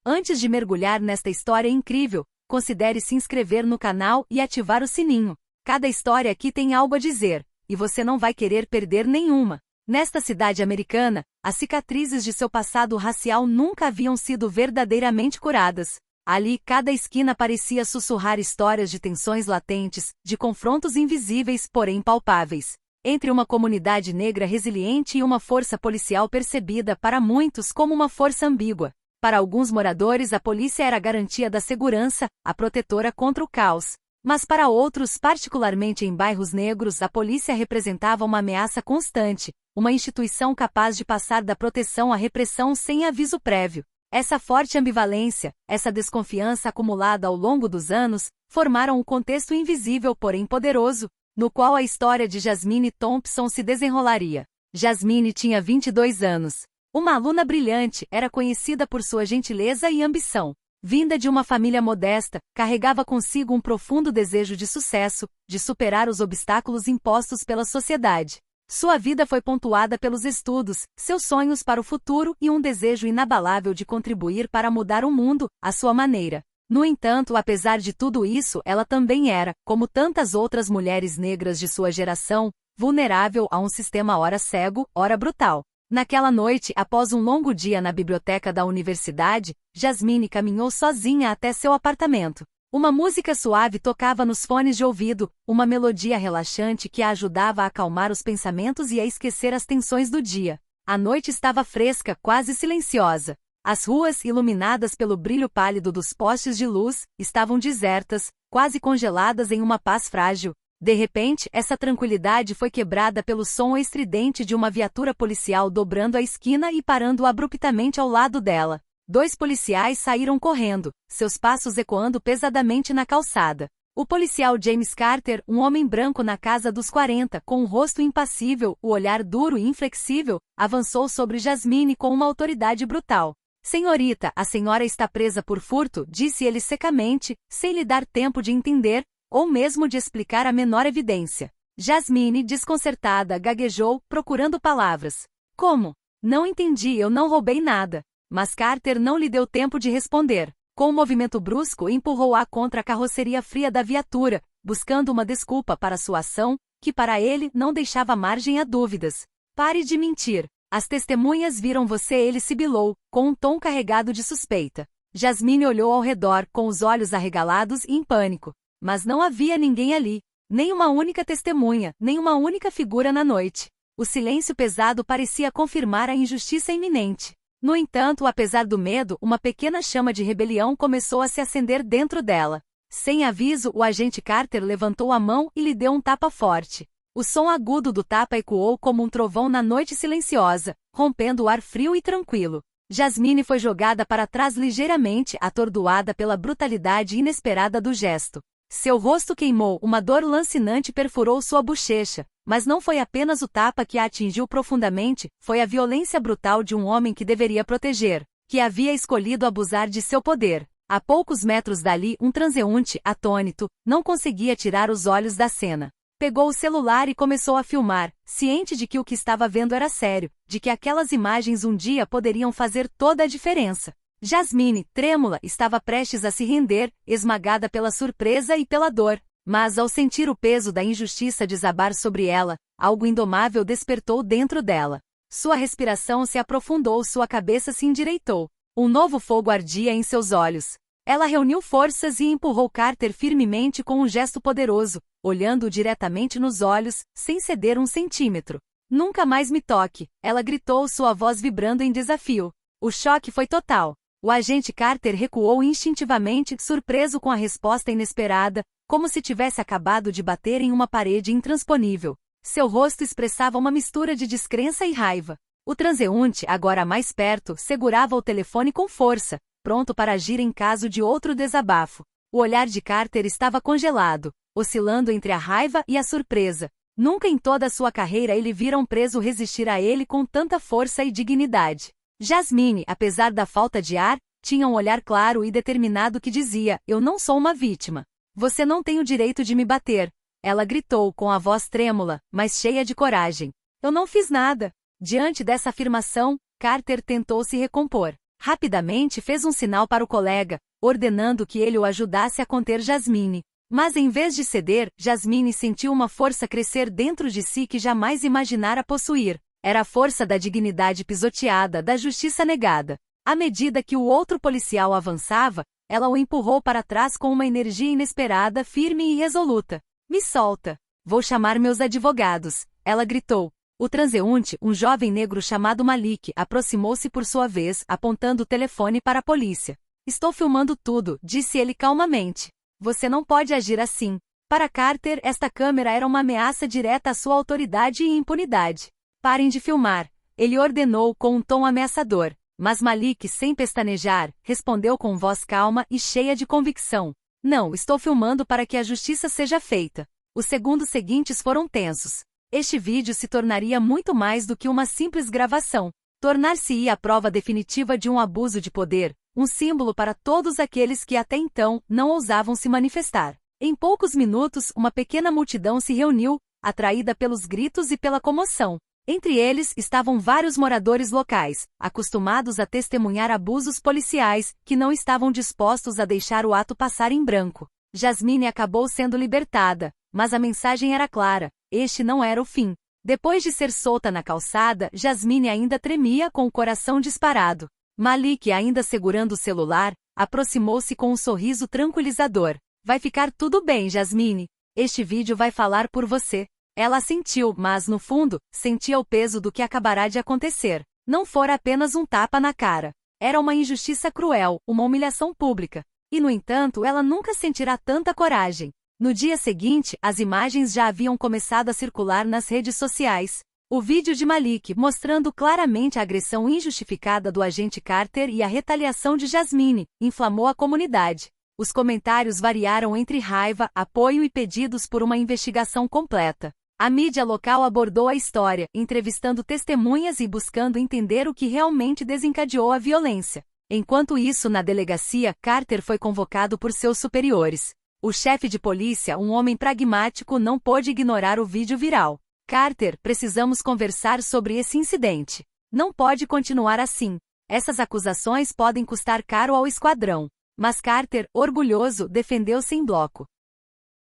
Antes de mergulhar nesta história incrível, considere se inscrever no canal e ativar o sininho. Cada história aqui tem algo a dizer, e você não vai querer perder nenhuma. Nesta cidade americana, as cicatrizes de seu passado racial nunca haviam sido verdadeiramente curadas. Ali, cada esquina parecia sussurrar histórias de tensões latentes, de confrontos invisíveis, porém palpáveis, entre uma comunidade negra resiliente e uma força policial percebida para muitos como uma força ambígua. Para alguns moradores, a polícia era a garantia da segurança, a protetora contra o caos. Mas para outros, particularmente em bairros negros, a polícia representava uma ameaça constante, uma instituição capaz de passar da proteção à repressão sem aviso prévio. Essa forte ambivalência, essa desconfiança acumulada ao longo dos anos, formaram um contexto invisível porém poderoso, no qual a história de Jasmine Thompson se desenrolaria. Jasmine tinha 22 anos. Uma aluna brilhante, era conhecida por sua gentileza e ambição. Vinda de uma família modesta, carregava consigo um profundo desejo de sucesso, de superar os obstáculos impostos pela sociedade. Sua vida foi pontuada pelos estudos, seus sonhos para o futuro e um desejo inabalável de contribuir para mudar o mundo, à sua maneira. No entanto, apesar de tudo isso, ela também era, como tantas outras mulheres negras de sua geração, vulnerável a um sistema ora cego, ora brutal. Naquela noite, após um longo dia na biblioteca da universidade, Jasmine caminhou sozinha até seu apartamento. Uma música suave tocava nos fones de ouvido, uma melodia relaxante que a ajudava a acalmar os pensamentos e a esquecer as tensões do dia. A noite estava fresca, quase silenciosa. As ruas, iluminadas pelo brilho pálido dos postes de luz, estavam desertas, quase congeladas em uma paz frágil. De repente, essa tranquilidade foi quebrada pelo som estridente de uma viatura policial dobrando a esquina e parando abruptamente ao lado dela. 2 policiais saíram correndo, seus passos ecoando pesadamente na calçada. O policial James Carter, um homem branco na casa dos 40, com um rosto impassível, o olhar duro e inflexível, avançou sobre Jasmine com uma autoridade brutal. Senhorita, a senhora está presa por furto, disse ele secamente, sem lhe dar tempo de entender, ou mesmo de explicar a menor evidência. Jasmine, desconcertada, gaguejou, procurando palavras. Como? Não entendi, eu não roubei nada. Mas Carter não lhe deu tempo de responder. Com um movimento brusco, empurrou-a contra a carroceria fria da viatura, buscando uma desculpa para sua ação, que para ele não deixava margem a dúvidas. Pare de mentir. As testemunhas viram você, ele sibilou, com um tom carregado de suspeita. Jasmine olhou ao redor, com os olhos arregalados e em pânico. Mas não havia ninguém ali. Nem uma única testemunha, nem uma única figura na noite. O silêncio pesado parecia confirmar a injustiça iminente. No entanto, apesar do medo, uma pequena chama de rebelião começou a se acender dentro dela. Sem aviso, o agente Carter levantou a mão e lhe deu um tapa forte. O som agudo do tapa ecoou como um trovão na noite silenciosa, rompendo o ar frio e tranquilo. Jasmine foi jogada para trás ligeiramente, atordoada pela brutalidade inesperada do gesto. Seu rosto queimou, uma dor lancinante perfurou sua bochecha, mas não foi apenas o tapa que a atingiu profundamente, foi a violência brutal de um homem que deveria proteger, que havia escolhido abusar de seu poder. A poucos metros dali, um transeunte, atônito, não conseguia tirar os olhos da cena. Pegou o celular e começou a filmar, ciente de que o que estava vendo era sério, de que aquelas imagens um dia poderiam fazer toda a diferença. Jasmine, trêmula, estava prestes a se render, esmagada pela surpresa e pela dor. Mas ao sentir o peso da injustiça desabar sobre ela, algo indomável despertou dentro dela. Sua respiração se aprofundou, sua cabeça se endireitou. Um novo fogo ardia em seus olhos. Ela reuniu forças e empurrou Carter firmemente com um gesto poderoso, olhando-o diretamente nos olhos, sem ceder um centímetro. Nunca mais me toque, ela gritou, sua voz vibrando em desafio. O choque foi total. O agente Carter recuou instintivamente, surpreso com a resposta inesperada, como se tivesse acabado de bater em uma parede intransponível. Seu rosto expressava uma mistura de descrença e raiva. O transeunte, agora mais perto, segurava o telefone com força, pronto para agir em caso de outro desabafo. O olhar de Carter estava congelado, oscilando entre a raiva e a surpresa. Nunca em toda a sua carreira ele vira um preso resistir a ele com tanta força e dignidade. Jasmine, apesar da falta de ar, tinha um olhar claro e determinado que dizia: eu não sou uma vítima. Você não tem o direito de me bater. Ela gritou com a voz trêmula, mas cheia de coragem. Eu não fiz nada. Diante dessa afirmação, Carter tentou se recompor. Rapidamente fez um sinal para o colega, ordenando que ele o ajudasse a conter Jasmine. Mas em vez de ceder, Jasmine sentiu uma força crescer dentro de si que jamais imaginara possuir. Era a força da dignidade pisoteada, da justiça negada. À medida que o outro policial avançava, ela o empurrou para trás com uma energia inesperada, firme e resoluta. Me solta. Vou chamar meus advogados, ela gritou. O transeunte, um jovem negro chamado Malik, aproximou-se por sua vez, apontando o telefone para a polícia. Estou filmando tudo, disse ele calmamente. Você não pode agir assim. Para Carter, esta câmera era uma ameaça direta à sua autoridade e impunidade. Parem de filmar, ele ordenou com um tom ameaçador. Mas Malik, sem pestanejar, respondeu com voz calma e cheia de convicção. Não, estou filmando para que a justiça seja feita. Os segundos seguintes foram tensos. Este vídeo se tornaria muito mais do que uma simples gravação. Tornar-se-ia a prova definitiva de um abuso de poder, um símbolo para todos aqueles que até então não ousavam se manifestar. Em poucos minutos, uma pequena multidão se reuniu, atraída pelos gritos e pela comoção. Entre eles estavam vários moradores locais, acostumados a testemunhar abusos policiais, que não estavam dispostos a deixar o ato passar em branco. Jasmine acabou sendo libertada, mas a mensagem era clara: este não era o fim. Depois de ser solta na calçada, Jasmine ainda tremia com o coração disparado. Malik, ainda segurando o celular, aproximou-se com um sorriso tranquilizador. Vai ficar tudo bem, Jasmine. Este vídeo vai falar por você. Ela assentiu, mas, no fundo, sentia o peso do que acabará de acontecer. Não fora apenas um tapa na cara. Era uma injustiça cruel, uma humilhação pública. E, no entanto, ela nunca sentirá tanta coragem. No dia seguinte, as imagens já haviam começado a circular nas redes sociais. O vídeo de Malik, mostrando claramente a agressão injustificada do agente Carter e a retaliação de Jasmine, inflamou a comunidade. Os comentários variaram entre raiva, apoio e pedidos por uma investigação completa. A mídia local abordou a história, entrevistando testemunhas e buscando entender o que realmente desencadeou a violência. Enquanto isso, na delegacia, Carter foi convocado por seus superiores. O chefe de polícia, um homem pragmático, não pôde ignorar o vídeo viral. Carter, precisamos conversar sobre esse incidente. Não pode continuar assim. Essas acusações podem custar caro ao esquadrão. Mas Carter, orgulhoso, defendeu-se em bloco.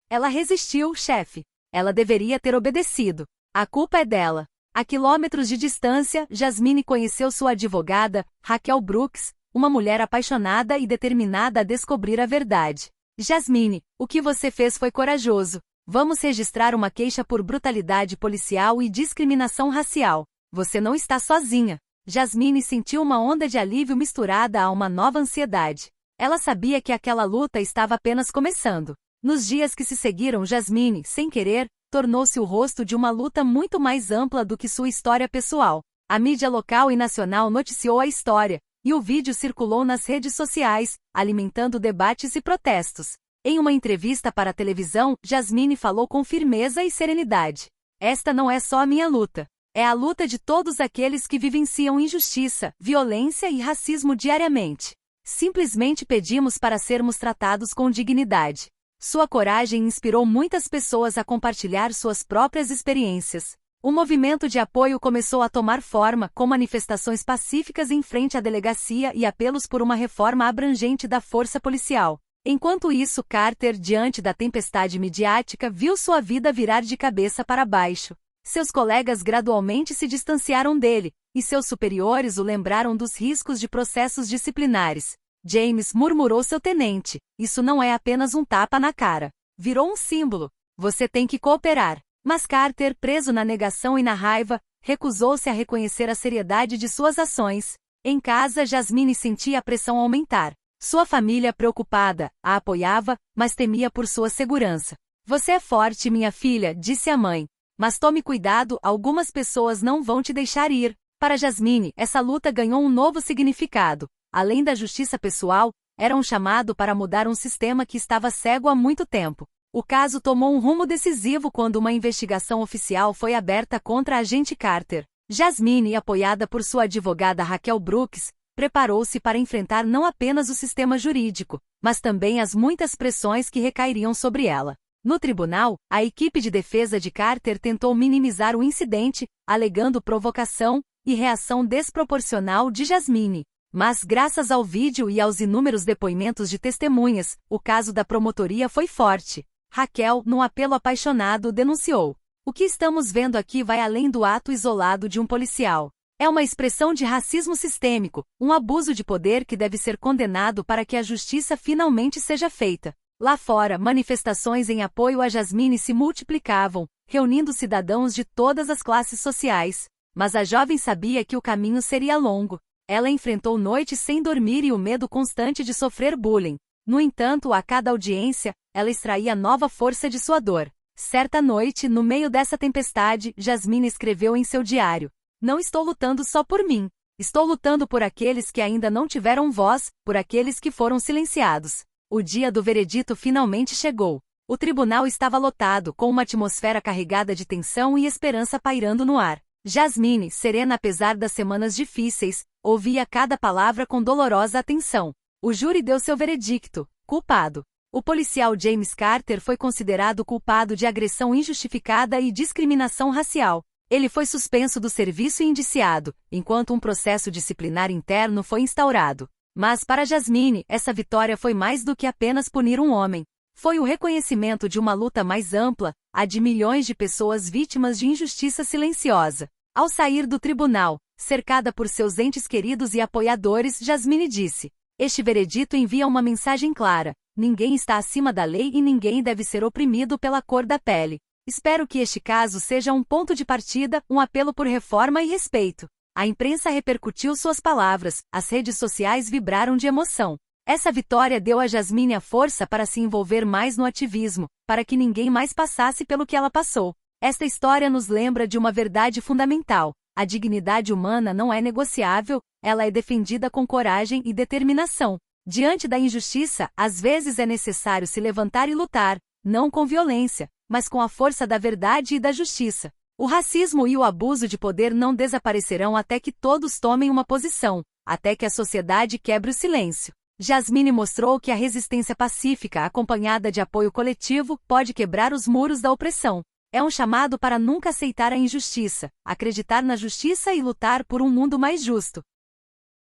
Ela resistiu, chefe. Ela deveria ter obedecido. A culpa é dela. A quilômetros de distância, Jasmine conheceu sua advogada, Raquel Brooks, uma mulher apaixonada e determinada a descobrir a verdade. Jasmine, o que você fez foi corajoso. Vamos registrar uma queixa por brutalidade policial e discriminação racial. Você não está sozinha. Jasmine sentiu uma onda de alívio misturada a uma nova ansiedade. Ela sabia que aquela luta estava apenas começando. Nos dias que se seguiram, Jasmine, sem querer, tornou-se o rosto de uma luta muito mais ampla do que sua história pessoal. A mídia local e nacional noticiou a história, e o vídeo circulou nas redes sociais, alimentando debates e protestos. Em uma entrevista para a televisão, Jasmine falou com firmeza e serenidade. Esta não é só a minha luta. É a luta de todos aqueles que vivenciam injustiça, violência e racismo diariamente. Simplesmente pedimos para sermos tratados com dignidade. Sua coragem inspirou muitas pessoas a compartilhar suas próprias experiências. O movimento de apoio começou a tomar forma, com manifestações pacíficas em frente à delegacia e apelos por uma reforma abrangente da força policial. Enquanto isso, Carter, diante da tempestade midiática, viu sua vida virar de cabeça para baixo. Seus colegas gradualmente se distanciaram dele, e seus superiores o lembraram dos riscos de processos disciplinares. James, murmurou seu tenente, isso não é apenas um tapa na cara. Virou um símbolo. Você tem que cooperar. Mas Carter, preso na negação e na raiva, recusou-se a reconhecer a seriedade de suas ações. Em casa, Jasmine sentia a pressão aumentar. Sua família, preocupada, a apoiava, mas temia por sua segurança. Você é forte, minha filha, disse a mãe. Mas tome cuidado, algumas pessoas não vão te deixar ir. Para Jasmine, essa luta ganhou um novo significado. Além da justiça pessoal, era um chamado para mudar um sistema que estava cego há muito tempo. O caso tomou um rumo decisivo quando uma investigação oficial foi aberta contra a agente Carter. Jasmine, apoiada por sua advogada Raquel Brooks, preparou-se para enfrentar não apenas o sistema jurídico, mas também as muitas pressões que recairiam sobre ela. No tribunal, a equipe de defesa de Carter tentou minimizar o incidente, alegando provocação e reação desproporcional de Jasmine. Mas graças ao vídeo e aos inúmeros depoimentos de testemunhas, o caso da promotoria foi forte. Raquel, num apelo apaixonado, denunciou: "O que estamos vendo aqui vai além do ato isolado de um policial. É uma expressão de racismo sistêmico, um abuso de poder que deve ser condenado para que a justiça finalmente seja feita." Lá fora, manifestações em apoio a Jasmine se multiplicavam, reunindo cidadãos de todas as classes sociais. Mas a jovem sabia que o caminho seria longo. Ela enfrentou noites sem dormir e o medo constante de sofrer bullying. No entanto, a cada audiência, ela extraía nova força de sua dor. Certa noite, no meio dessa tempestade, Jasmine escreveu em seu diário: "Não estou lutando só por mim. Estou lutando por aqueles que ainda não tiveram voz, por aqueles que foram silenciados." O dia do veredito finalmente chegou. O tribunal estava lotado, com uma atmosfera carregada de tensão e esperança pairando no ar. Jasmine, serena apesar das semanas difíceis, ouvia cada palavra com dolorosa atenção. O júri deu seu veredicto: culpado. O policial James Carter foi considerado culpado de agressão injustificada e discriminação racial. Ele foi suspenso do serviço e indiciado, enquanto um processo disciplinar interno foi instaurado. Mas para Jasmine, essa vitória foi mais do que apenas punir um homem. Foi o reconhecimento de uma luta mais ampla, a de milhões de pessoas vítimas de injustiça silenciosa. Ao sair do tribunal, cercada por seus entes queridos e apoiadores, Jasmine disse: "Este veredito envia uma mensagem clara: ninguém está acima da lei e ninguém deve ser oprimido pela cor da pele. Espero que este caso seja um ponto de partida, um apelo por reforma e respeito." A imprensa repercutiu suas palavras, as redes sociais vibraram de emoção. Essa vitória deu a Jasmine a força para se envolver mais no ativismo, para que ninguém mais passasse pelo que ela passou. Esta história nos lembra de uma verdade fundamental: a dignidade humana não é negociável, ela é defendida com coragem e determinação. Diante da injustiça, às vezes é necessário se levantar e lutar, não com violência, mas com a força da verdade e da justiça. O racismo e o abuso de poder não desaparecerão até que todos tomem uma posição, até que a sociedade quebre o silêncio. Jasmine mostrou que a resistência pacífica, acompanhada de apoio coletivo, pode quebrar os muros da opressão. É um chamado para nunca aceitar a injustiça, acreditar na justiça e lutar por um mundo mais justo.